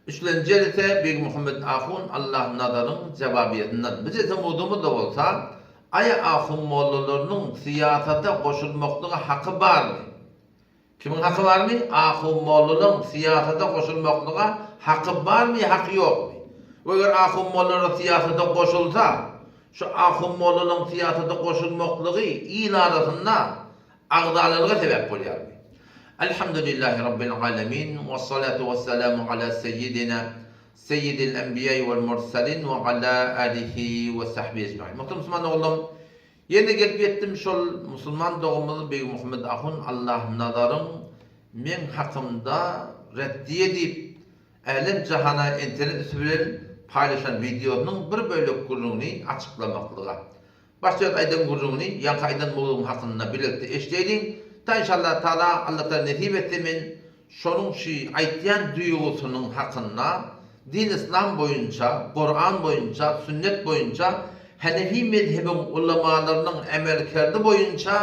Üçüncü ise Beyg Muhammed Ahun Allah nadarın cevabiyetinden. Biz ise umudumuz da olsa ay ahun mollalarının siyasete koşulmaklığı hakkı var mı? Kimin hakkı var mı? Ahun mollalarının siyasete koşulmaklığı hakkı var mı? Hakkı yok mu? Eğer ahun mollaları siyasete koşulsa şu ahun mollalarının siyasete koşulmaklığı iyi arasında ağdalarına sebep oluyor mu? Elhamdülillahi Rabbil alemin ve salatu ve selamu ala seyyidil enbiya vel mursalin ve ala alihi ve sahbihi ecmaîn. Muhterem Müslüman oğlum, yeni gelip yettim şol Müslüman doğumlu Beyg Muhammed Ahun Allah nadarın men hakkımda reddiye deyip alem cahana internet üstünden paylaşan videonun bir bölük kurulunu açıklamaklığa. Başka aydan kurulunu yanka aydan bulduğum hakkında birlikte eşleyelim. Ta inşallah Teala Allah'tan nasip ettimin şonun şu aytyan duygusunun hakkında din İslam boyunca, Kur'an boyunca, sünnet boyunca Hanefi mezhebin ulemalarının emelkerdi boyunca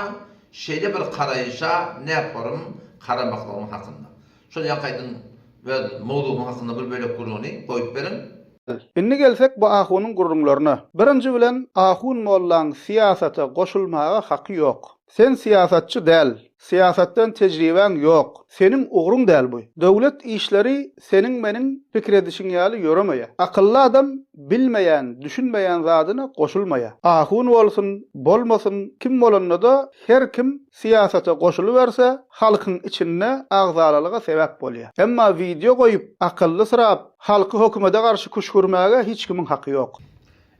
şeyde bir karayışa ne yaparım karamaklarının hakkında. Şöyle yakaydın ve mevzuun hakkında bir böyle kurunu koyup verin. Inni gelsek bu ahunun gurrunlarına. Birinci bilen ahun mollan siyasata koşulmağa hakkı yok. Sen siyasatçı del. Siyasetten tecrüben yok. Senin uğrun del bu. Devlet işleri senin menin fikredişin yali yoramaya. Akıllı adam bilmeyen, düşünmeyen zadına koşulmaya. Ahun olsun, bolmasın, kim bolanına da her kim siyasete koşuluverse halkın içinde ağzalalığa sebep bolýar. Emma video koyup akıllı sırap halkı hükümete karşı kuşkurmağa hiç kimin hakkı yok.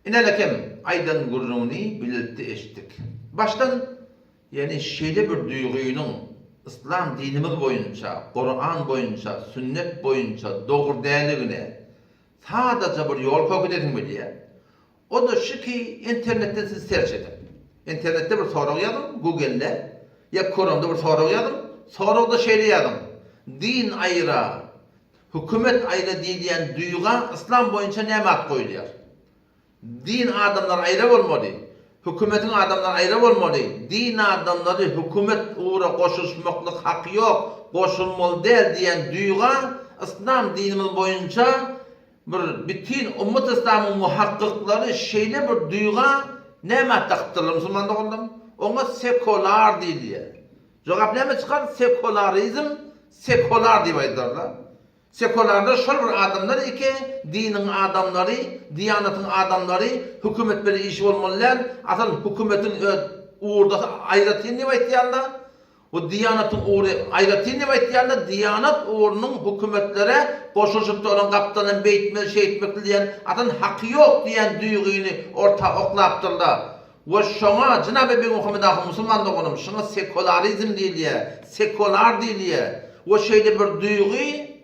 İnelekem aydan gurrunu bilirdi eşittik. Baştan yani şeyde bir duyguyunun İslam dinimiz boyunca, Kur'an boyunca, sünnet boyunca doğru değerliğine sadece bir yol koyup edin mi diye. O da şu ki internette siz search edin. İnternette bir soru yazın, Google'de ya Kur'an'da bir soru yazın, sonra da şeyle yazın. Din ayrı, hükümet ayrı diyen duyuğa İslam boyunca nemat koyuluyor. Din adamlar ayrı olmalı. Hükümetin adamlar ayrı olmalı. Din adamları hükümet uğra koşuşmaklık hakkı yok. Koşulmalı değil diyen duyuğa İslam dinimiz boyunca bir bütün ummet İslam'ın muhakkıkları şeyle bir duyuğa nemat taktırılır Müslümanlık oldum. Ona sekular diye. Cevap ne mi çıkar? Sekularizm, sekular diye ayırırlar. Sekularda şol bir adamlar iki dinin adamları, diyanatın adamları, hükümetleri işi olmalılar. Asal hükümetin uğurda ayrıtını ne aytýarlar? O diyanatın uğru ayrıtını ne aytýarlar? Diyanat uğrunun hükümetlere koşuşup olan kaptanın beytme şey etmek diyen atan hakkı yok diyen duyguyunu orta oklaptırlar. Ve şuna Cenab-ı Beyg Muhammed Ahun Müslüman doğunum, şuna sekularizm diye, sekular diye. O şeyde bir duyguyu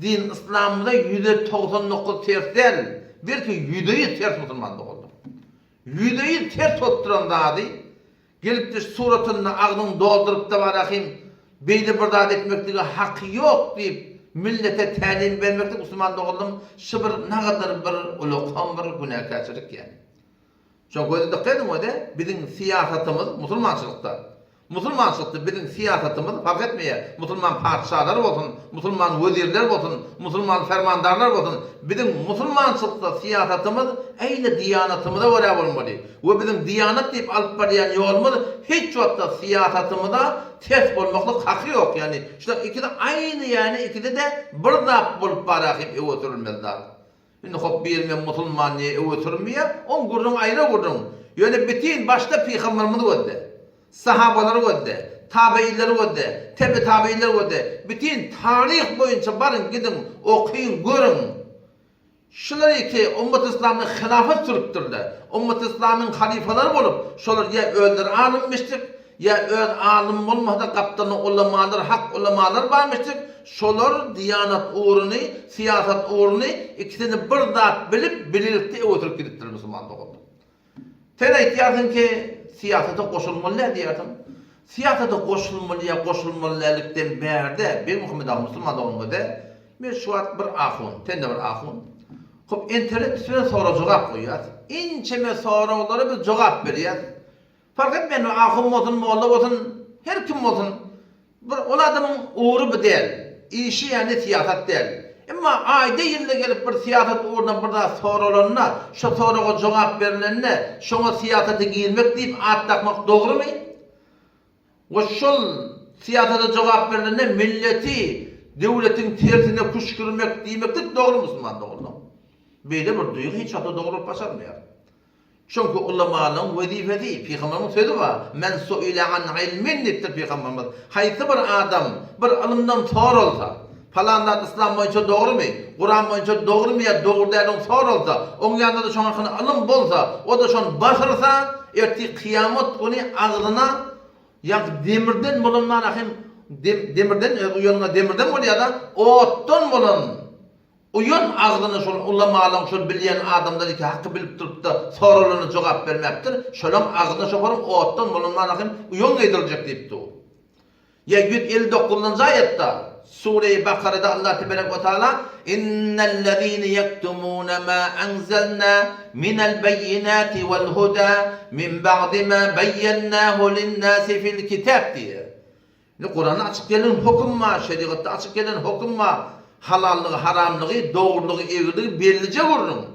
din İslam'da %99 ters değil. Bir ki %100 ters Müslümanlık oldu. %100 ters tutturan dadı. Gelip de suratını ağzını doldurup da varahim beyde bir dağıt etmekliği hakkı yok deyip millete talim vermekte Müslümanlık oldum. Şu bir ne kadar bir ulukan bir günahkarçılık yani. Şu koyda dikkat edin o da bizim siyasetimiz Müslümançılıkta. Müslümançılıkta bizim siyasetimiz fark etmeye. Müslüman padişahlar olsun, Müslüman vezirler olsun, Müslüman fermandarlar olsun. Bizim Müslümançılıkta siyasetimiz aynı diyanatımıza göre olmalı. Ve bizim diyanat deyip alıp barayan yolumuz hiç vaqtta siyasetimizde ters olmaklık hakkı yok yani. İşte ikisi de aynı yani ikisi de bir zap bulup barakip ev oturulmazlar. Şimdi hop bir Müslüman niye ev oturmaya? On gurrun ayrı gurrun. Yani bütün başta peygamberimiz öldü. Sahabaları öldü, tabiileri öldü, tebe tabiileri öldü. Bütün tarih boyunca barın gidin, okuyun, görün. Şunları ki Ummet İslam'ın hilafet sürüktürdü. Ummet İslam'ın halifeleri olup, şunlar ya öldür alınmıştık, ya öl alım olmadı kaptanı ulemalar, hak ulemalar varmıştık. Şunlar diyanat uğrunu, siyaset uğrunu ikisini bir dağıt bilip, birlikte oturup gidiptir Müslümanlık oldu. Sen ihtiyarın ki siyasete koşulmalı diyorsun. Siyasete koşulmalılıktan berde bir Muhammed Ahun Müslüman olmadı. Bir şuat bir ahun, tende bir ahun. Hop internet üstüne soru cevap koyuyor. İnçeme soruları bir cevap veriyor. Fark etmeyin o ahun olsun, molla olsun, her kim olsun. O adamın uğru bir değil. İşi yani siyaset değil. Ama ayda yılda gelip bir siyaset uğruna burada sorulanına, şu soruğa cevap verilenine, şuna siyasete girmek deyip at takmak doğru mu? O şol siyasete cevap verilenine milleti, devletin tersine kuşkürmek demek doğru Müslüman doğru. Böyle bir duygu hiç hatta doğru başarmıyor. Çünkü ulemanın vazifesi, Peygamber'in sözü var. Men su'ile an ilmin diptir Peygamberimiz. Haysi bir adam, bir ilimden sorulsa, falanlar İslam boyunca doğru mu? Kur'an boyunca doğru mu ya doğru değerden sorulsa, onun yanında da şu hakkında ilim bolsa, o da şunu başarsa, erti kıyamet günü ağzına, yani demirden bulunma rahim, demirden, uyanına demirden buluyor da, ottan bulun. Uyun ağzını şol ulamalan şol bilyen adamlar ki hakkı bilip turup da sorularına cevap vermektir. Şolam ağzını şoparım ottan bulunma rahim uyun edilecek deyipti o. Ya 159. ayette Sure-i Bakara'da Allah Tebarek ve Teala innellezîne yektumûne mâ enzelnâ minel beyinâti vel hudâ min ba'di mâ beyyennâhu linnâsi fil kitâb diye. Kur'an'da açık gelen hüküm var, şeriatta açık gelen hüküm var. Halallığı, haramlığı, doğruluğu, eğriliği bellice vurun.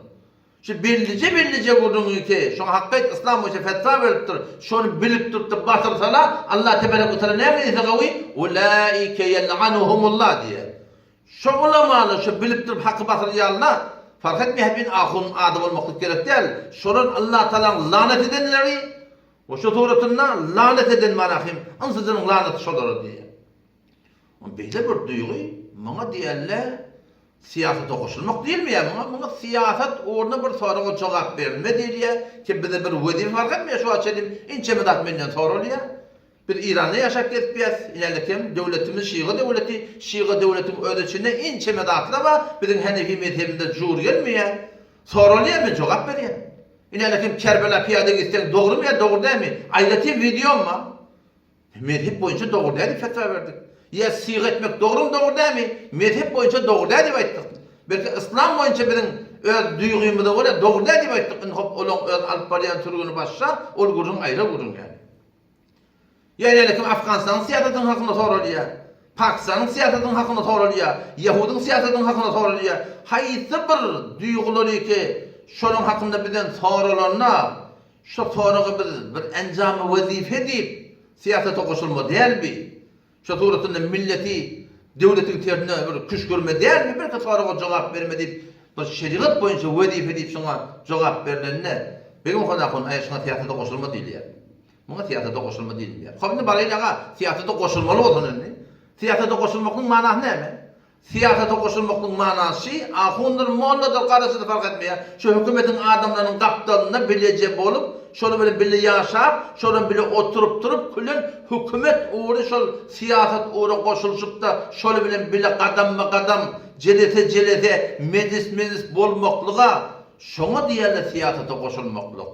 Şu bellice vurun ki, şu hakikat İslam boyunca fetva veriptir. Şunu bilip tutup da batırsalar, Allah Tebarek ve Teala ne emriyse gavi? Ulaike yel'anuhumullah diye. Şu ulamalı, şu bilip tutup hakkı batırıyorlar, fark etmiyor hepin ahun adım olmaklık gerek değil. Şunun Allah Teala'nın lanet edenleri, o şu suretinde lanet eden manahim, ansızın laneti şodur diye. Böyle bir duyguyu, bana diyorlar, siyasete koşulmak değil mi ya? Bana siyaset uğruna bir soruğa cevap verme değil ya. Ki bize bir vazife fark etmiyor şu açalım. İnce medat menden sorulu ya. Bir İran'da yaşak geçmeyez. İlerlekim devletimiz Şii devletin ödüçünde ince medatla var. Bizim Hanefi mezhebinde cur gelmiyor. Sorulu ya ben cevap veriyor. İlerlekim Kerbela piyade gitsen doğru mu ya doğru değil mi? Ayrıca videom var. Mezhep boyunca doğru değil fetva verdik. Ya siyg etmek doğru mu doğru değil mi? Mezhep boyunca doğru değil diye ayttık. Belki İslam boyunca bizim öz duygumuzu da var doğru değil diye ayttık. Onun öz alıp barayan türünü başsa, ol gurun ayrı gurun yani. Yani elikim Afganistan'ın siyasetinin hakkında soruluyor. Pakistan'ın siyasetinin hakkında soruluyor. Yahud'un siyasetinin hakkında soruluyor. Haysi bir duyguları ki şunun hakkında bizden sorularına, şu soruğu bir encamı vazife deyip siyasete koşulma değil mi? Şu suretinde milleti, devletin tersine bir kuş görme değil mi? Bir soruğa cevap verme deyip, bu şeriat boyunca vazife deyip şuna cevap verilenine, benim konakon şuna siyasete koşulma değil ya. Buna siyasete koşulma değil ya. Şimdi barayla siyasete koşulmalı olsun önüne. Siyasete koşulmakın manası ne mi? Siyasete koşulmakın manası, ahundur, molladır, karısıdır fark etmiyor. Şu hükümetin adamlarının kaptanına bilecek olup, şöyle böyle bile yaşap, şöyle bile oturup durup, külün hükümet uğru, şöyle siyaset uğru koşulsup da, şöyle bile kadam celete, meclis bolmaklığa, şuna diyerler siyasete koşulmaklık.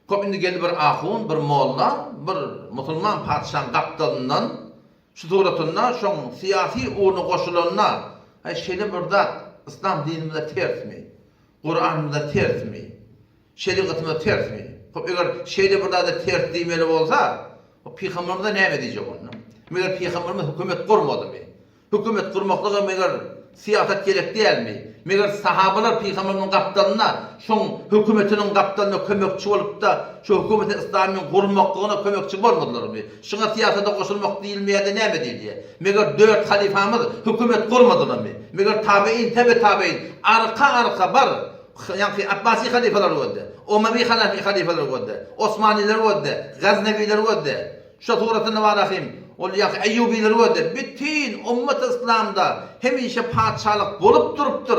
Köpünde geldi bir ahun, bir molla, bir Müslüman padişahın kaptanından, şu suretinde, şu siyasi uğruna koşulanına, şeyle burada İslam dinimizde ters mi? Kur'an'ımızda ters mi? Şeriatımızda ters mi? Eğer şeyde burada da ters demeli olsa, o Peygamberimiz de ne diyecek onu? Meğer Peygamberimiz hükümet kurmadı mı? Hükümet kurmaklığı meğer siyaset gerek değil mi? Meğer sahabalar Peygamberimizin kaptanına, şu hükümetinin kaptanına kömekçi olup da, şu hükümetin İslam'ın kurmaklığına kömekçi olmadılar mı? Şuna siyasete koşulmak değil mi ya da ne diye? Meğer 4 halifamız hükümet kurmadılar mı? Meğer tabi'in, tabi'in, arka var. Yani Abbasi halifeler oldu. Umayyi halifeler oldu. Osmaniler oldu. Gazneviler oldu. Şu suretinde var rahim. Ol ya Eyyubiler oldu. Bütün ümmet İslam'da hemişe padişahlık bulup duruptur.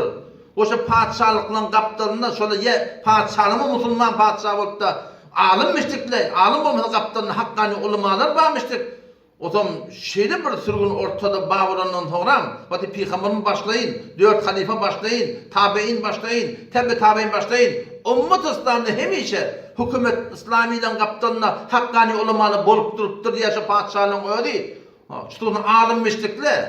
O şu padişahlıkla kaptanına şöyle ye padişahımı Müslüman padişah olup da alınmıştıklar. Alın olmasa kaptanına hakkani ulemalar varmıştık. O zaman şeyde bir sürgün ortada bağırandan sonra, batı Peygamber'in başlayın, 4 halife başlayın, tabi'in başlayın, tabi'in başlayın. Ümmet İslam'da hemişe hükümet İslami'den kaptanına hakkani ulemalı bolup duruptur diye şu padişahın öyle. Şunu alınmıştıklar.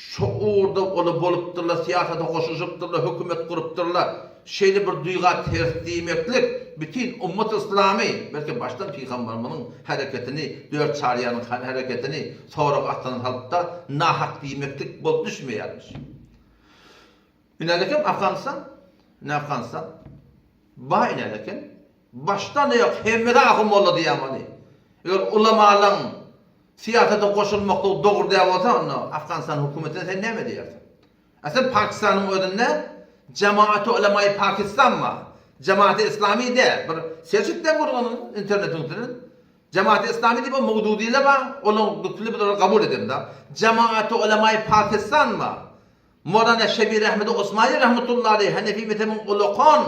Şu uğurda onu bolupturlar, siyasete koşuşupturlar, hükümet kurupturlar. Şeyli bir duyga ters demeklik, bütün ümmet İslami, belki baştan Peygamber'in hareketini, 4 çariyanın hareketini, sonra atlanan halkta nahak demeklik bol düşmeyermiş. Minalekim Afganistan, ne Afganistan? Baynalekim baştan yok hemmede ahım oldu diyemani. Eğer ulamaların siyasete koşulmakta doğru diye olsa onu Afganistan hükümetine sen ne mi diyorsun? Aslında Pakistan'ın önünde Cemaat-i Ulema-i Pakistan mı? Cemaat-i İslami de bir seçikten kurulunun internetin Cemaat-i İslami diye bir mevdudiyle var. Onun bütünü bir kabul edin da. Cemaat-i Ulema-i Pakistan mı? Mevlana Şebir Ahmed Osmani rahmetullahi aleyh Hanefi mezhebinin ulukan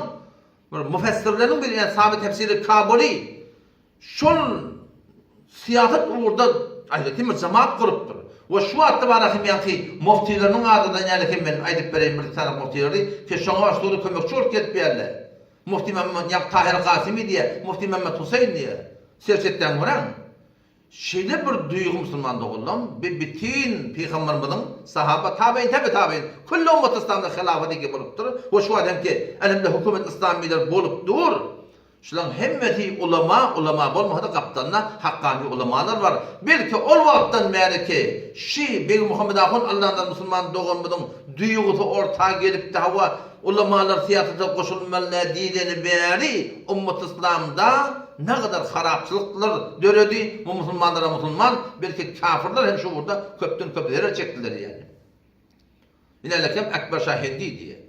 müfessirlerin bir yani sabit tefsiri Kabuli şol siyaset uğurda ayetimi cemaat kuruptur. Ve şu hatta barahim yani muftilerin adından yani kim ben aydıp vereyim bir tane muftileri ki şuna soru kömekçi olup gelip yerler. Mufti Mehmet Yak Tahir Kasimi diye, Mufti Mehmet Hüseyin diye siyasetten vuran. Şeyde bir duygu Müslüman oğlum, bir bütün Peygamberimizin sahaba tabi'in tabi'in kullu ummet İslam'da hilafeti gibi bolupdur. Ve şu adam ki elimde hükümet İslamiler bolupdur. Şulan hemmeti ulama bolmada kaptanlar hakkani ulamalar var. Belki ol vaqtdan beri ki şi bir Muhammed Ahun Allah'tan Müslüman doğanmıdın duygusu ortağa gelip de hava ulamalar siyasete koşulmalı dilini beri ummet İslam'da ne kadar harapçılıklar döredi bu Müslümanlara Müslüman belki kafirler hem şu burada köpten köplere çektiler yani. İnelekem Ekber Şah Hindi diye.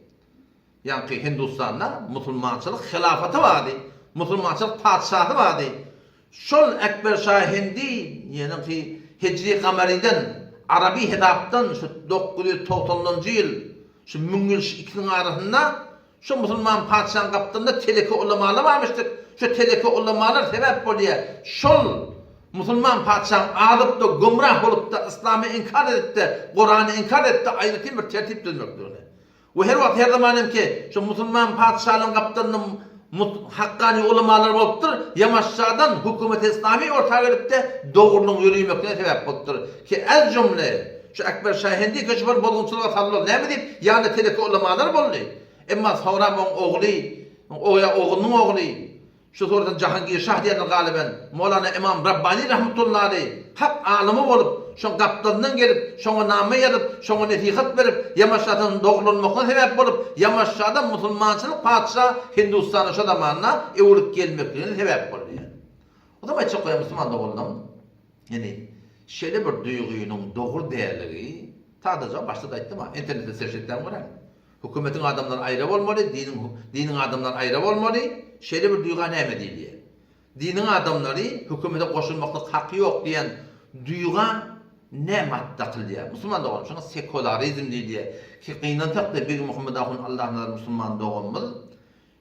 Yani Hindistan'da Müslümançılık hilafeti vardı. Müslümançılık padişahı vardı. Şol Ekber Şah Hindi yani ki Hicri Kameriden Arabi hitaptan şu 990 yıl şu Müngül ikinin arasında şu Müslüman padişahın kaptığında teleki ulamalar varmıştık. Şu teleki ulamalar sebep oluyor. Şol Müslüman padişahın alıp da gumrah olup da İslam'ı inkar etti, Kur'an'ı inkar etti, ayrıca bir tertip dönmektir. Ve her vakit her zamanım ki şu Müslüman padişahın kaptığında hakkani ulamalar oluptur, yamaçlardan hükümet-i İslami ortaya gelip de doğruluğun yürüyemekine sebep oluptur. Ki el cümle şu Ekber Şah Hindi köşeber bozgunçuluğa sarılır. Ne mi deyip? Yani teleki ulamalar boldu. Ama sonra oğlunun oğlu, şu sonradan Cahangir Şah diyen galiben Mevlana İmam Rabbani rahmetullahi hak alımı olup şun kaptanından gelip şuna name yazıp şuna nesihat verip yamaçlardan doğrulunmakına sebep olup yamaçlardan Müslümançılık padişah Hindistan'a şu zamanla evlilik gelmekliğine sebep oluyor yani. O zaman çok Müslüman doğrulam yani şöyle bir duyguyunun doğru değerleri sadece başta da ettim ha internette seçetten var. Hükümetin adamları ayrı olmalı, dinin adamları ayrı olmalı. Şöyle bir duygu ne diye. Dinin adamları hükümete koşulmakta hakkı yok diyen duygu ne madde kılıyor. Müslüman da olmuş. Sekülerizm diye. Ki kıynatak da bir Muhammed Ahun Allah'ın Müslüman doğumuz.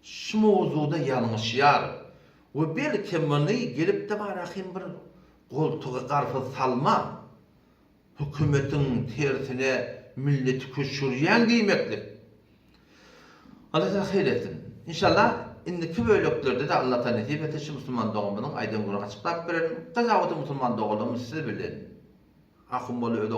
Şu mevzuda yanlış yar. Ve belki bunu gelip de bırakayım bir koltuğa karşı salma. Hükümetin tersine milleti köşüryen giymektir. Allah da hayır etsin. İnşallah indiki bölüklerde de Allah'tan nasip etsin Müslüman doğumunun aydın günü açıklayıp verelim. Kazavıtı Müslüman doğumunun size bilin. Akım bolu öde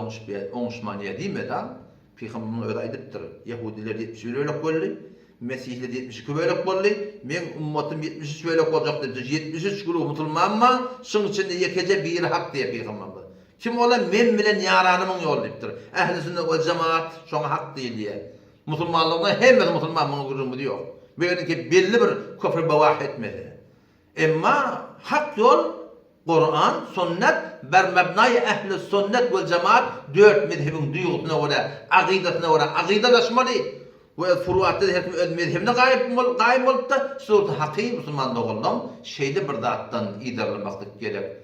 onuşmaniye değil mi da? Peygamber'in öde aydıptır. Yahudiler 70 bölük bolli, Mesihler 72 bölük bolli, men ummetim 73 bölük olacak dedi. 73 grup Müslüman mı? Şunun içinde yekece bir hak diye Peygamber. Kim ola men bilen yaranımın yolu deyiptir. Ehl-i sünnet ve cemaat şuna hak değil diye. Müslümanlığında hemmesi Müslümanlığın gurumu diyor. Böyle ki belli bir küfür bevah etmedi. Ama hak yol Kur'an, sünnet, ber mebnai ehli sünnet ve cemaat dört mezhebin duygusuna göre, akidesine göre akidelaşmalı. Ve furuatta da her mezhebine kaim olup da surata hakî Müslümanlığı oldum. Şeyde bir zattan idarlanmaklık gerek.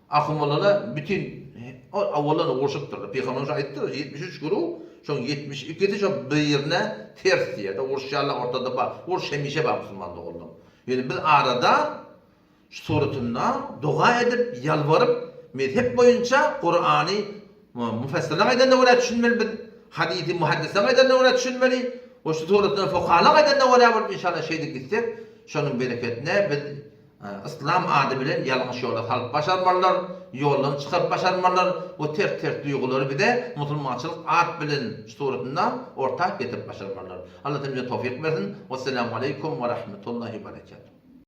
Akımlarla bütün avvallarına uğraşıptır. Peygamber'in ayettir 73 grup. Şun 72'de şu birine ters diye de uğraşlarla ortada var. Uğraş hemişe var Müslümanlığı oldum. Yani biz arada suretinde dua edip, yalvarıp, mezhep boyunca Kur'an'ı müfessirler aydan da öyle düşünmeli, hadisi muhaddisler aydan da öyle düşünmeli, o şu suretinde fukahalar aydan da öyle yapıp inşallah şeydik gitsek, şunun bereketine biz İslam adı bilen yanlış yola salıp başarmalılar, yoldan çıkıp başarmalılar, o ters duyguları bir de Müslümançılık ad bilen suretinden ortak getirip başarmalılar. Allah temizle tevfik versin. Vesselamu aleyküm ve rahmetullahi ve berekatuhu.